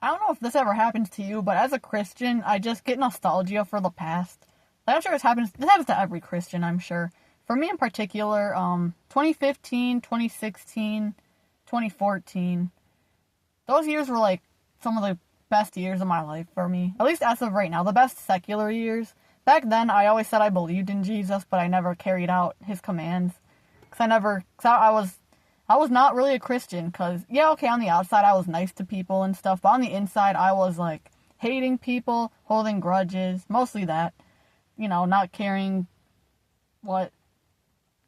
I don't know if this ever happens to you, but as a Christian, I just get nostalgia for the past. Like, I'm sure this happens to every Christian, I'm sure. For me in particular, 2015, 2016, 2014, those years were like some of the best years of my life for me. At least as of right now, the best secular years. Back then, I always said I believed in Jesus, but I never carried out his commands. I was not really a Christian, because, yeah, okay, on the outside I was nice to people and stuff, but on the inside I was, like, hating people, holding grudges, mostly that, not caring what,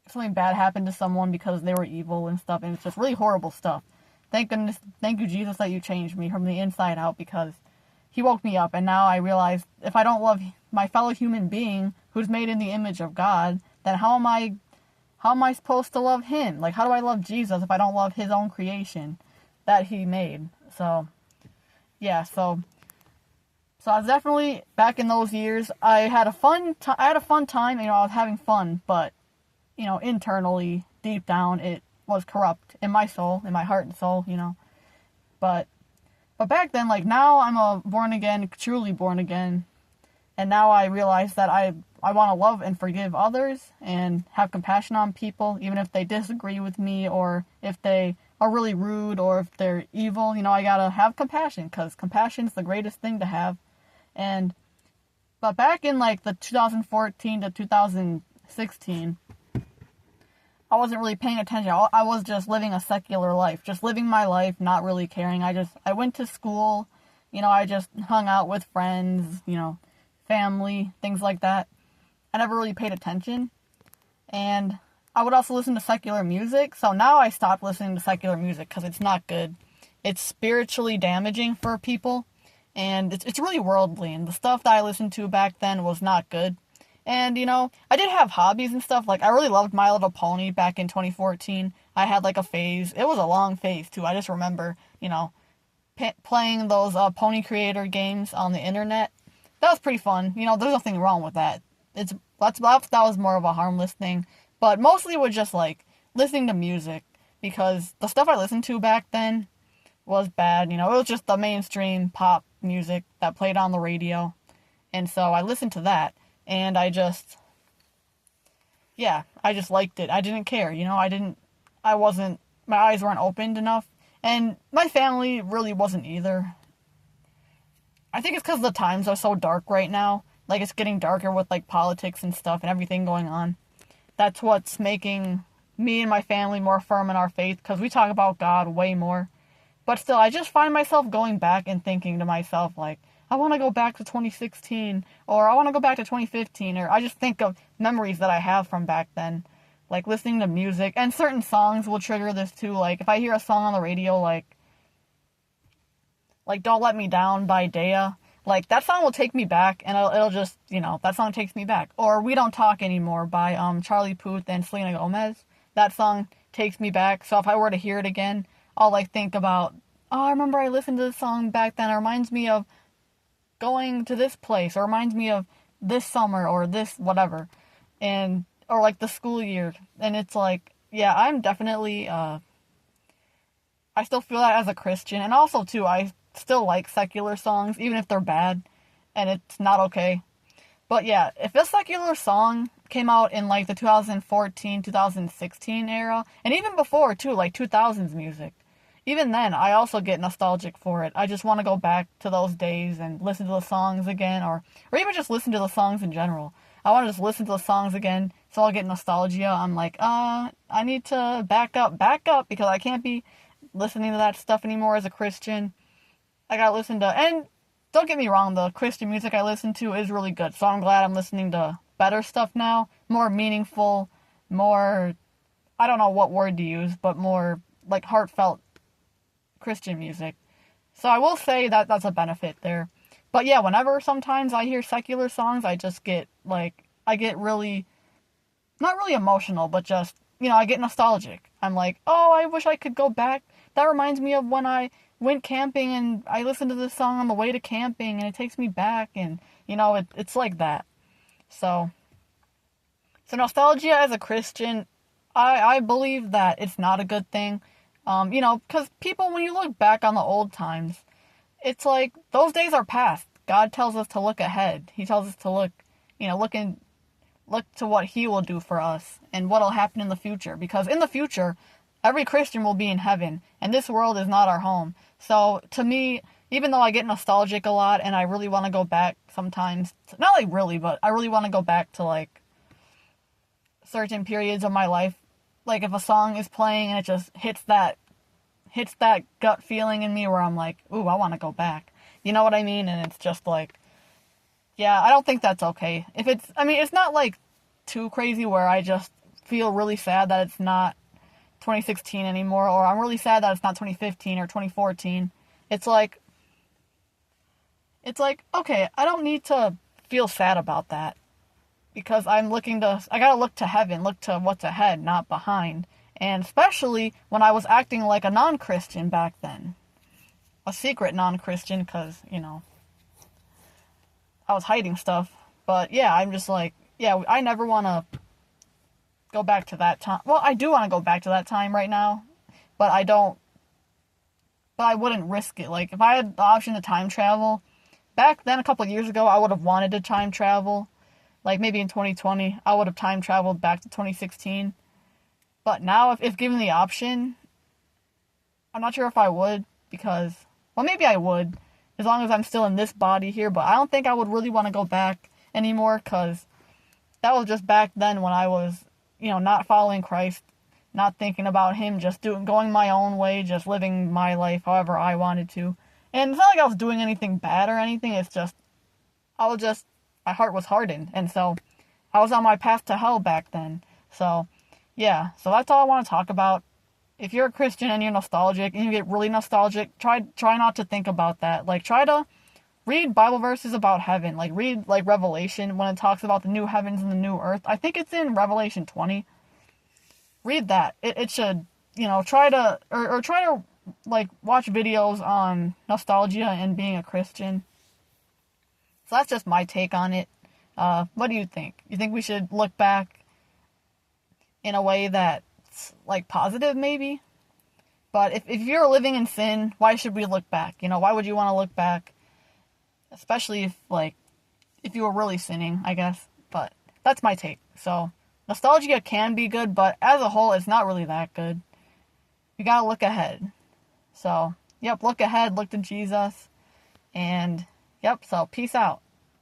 something bad happened to someone because they were evil and stuff, and it's just really horrible stuff. Thank goodness, thank you, Jesus, that you changed me from the inside out, because he woke me up, and now I realize if I don't love my fellow human being who's made in the image of God, then how am I supposed to love him? Like, how do I love Jesus if I don't love his own creation that he made? So, yeah, so I was definitely, back in those years, I had a fun time, I was having fun, but, internally, deep down, it was corrupt in my soul, in my heart and soul, but back then, like, now I'm a born again, truly born again, and now I realize that I want to love and forgive others and have compassion on people, even if they disagree with me or if they are really rude or if they're evil. I gotta have compassion, because compassion's the greatest thing to have. But back in like the 2014 to 2016, I wasn't really paying attention. I was just living a secular life, just living my life, not really caring. I went to school, I just hung out with friends, family, things like that. I never really paid attention. And I would also listen to secular music. So now I stopped listening to secular music because it's not good. It's spiritually damaging for people. And it's really worldly. And the stuff that I listened to back then was not good. And, I did have hobbies and stuff. Like, I really loved My Little Pony back in 2014. I had, like, a phase. It was a long phase, too. I just remember, playing those Pony Creator games on the internet. That was pretty fun. There's nothing wrong with that. That was more of a harmless thing. But mostly it was just, like, listening to music. Because the stuff I listened to back then was bad. It was just the mainstream pop music that played on the radio. And so I listened to that. And I just liked it. I didn't care, my eyes weren't opened enough. And my family really wasn't either. I think it's because the times are so dark right now. Like, it's getting darker with, like, politics and stuff and everything going on. That's what's making me and my family more firm in our faith, because we talk about God way more. But still, I just find myself going back and thinking to myself, like, I want to go back to 2016, or I want to go back to 2015, or I just think of memories that I have from back then, like listening to music, and certain songs will trigger this too. Like, if I hear a song on the radio, like Don't Let Me Down by Dea, like, that song will take me back, and it'll just, that song takes me back. Or We Don't Talk Anymore by Charlie Puth and Selena Gomez. That song takes me back, so if I were to hear it again, I'll, like, think about, oh, I remember I listened to this song back then. It reminds me of going to this place, or reminds me of this summer, or this whatever, or like the school year. And it's like, yeah, I'm definitely, I still feel that as a Christian, and also too, I still like secular songs, even if they're bad, and it's not okay. But yeah, if a secular song came out in like the 2014, 2016 era, and even before too, like 2000s music, even then, I also get nostalgic for it. I just want to go back to those days and listen to the songs again, or even just listen to the songs in general. I want to just listen to the songs again, so I'll get nostalgia. I'm like, I need to back up, because I can't be listening to that stuff anymore as a Christian. I gotta listen to, and don't get me wrong, the Christian music I listen to is really good, so I'm glad I'm listening to better stuff now, more meaningful, more, I don't know what word to use, but more, like, heartfelt Christian music. So I will say that that's a benefit there. But yeah, whenever sometimes I hear secular songs, I just get, like, I get really, not really emotional, but just, I get nostalgic. I'm like, oh, I wish I could go back. That reminds me of when I went camping and I listened to this song on the way to camping, and it takes me back, and, it's like that. So nostalgia as a Christian, I believe that it's not a good thing. Because people, when you look back on the old times, it's like those days are past. God tells us to look ahead. He tells us to look, look to what he will do for us and what will happen in the future. Because in the future, every Christian will be in heaven, and this world is not our home. So to me, even though I get nostalgic a lot and I really want to go back sometimes, not like really, but I really want to go back to like certain periods of my life. Like if a song is playing and it just hits that gut feeling in me where I'm like, ooh, I want to go back. You know what I mean? And it's just like, yeah, I don't think that's okay. It's not like too crazy where I just feel really sad that it's not 2016 anymore, or I'm really sad that it's not 2015 or 2014. It's like, okay, I don't need to feel sad about that because I gotta look to heaven, look to what's ahead, not behind. And especially when I was acting like a non-Christian back then. A secret non-Christian because, I was hiding stuff. But yeah, I'm just like, yeah, I never want to go back to that time. Well, I do want to go back to that time right now, but I wouldn't risk it. Like, if I had the option to time travel, back then, a couple of years ago, I would have wanted to time travel. Like, maybe in 2020, I would have time traveled back to 2016. But now, if given the option, I'm not sure if I would, because, well, maybe I would, as long as I'm still in this body here, but I don't think I would really want to go back anymore, because that was just back then when I was, not following Christ, not thinking about him, just going my own way, just living my life however I wanted to. And it's not like I was doing anything bad or anything, it's just, my heart was hardened, and so I was on my path to hell back then. So, yeah, so that's all I want to talk about. If you're a Christian and you're nostalgic, and you get really nostalgic, try not to think about that. Like, try to read Bible verses about heaven. Like, read, like, Revelation, when it talks about the new heavens and the new earth. I think it's in Revelation 20. Read that. It should, try to, or try to, like, watch videos on nostalgia and being a Christian. So that's just my take on it. What do you think? You think we should look back in a way that's, like, positive, maybe? But if you're living in sin, why should we look back? Why would you want to look back? Especially if you were really sinning, I guess. But that's my take. So, nostalgia can be good, but as a whole, it's not really that good. You gotta look ahead. So, yep, look ahead, look to Jesus. And, yep, so peace out.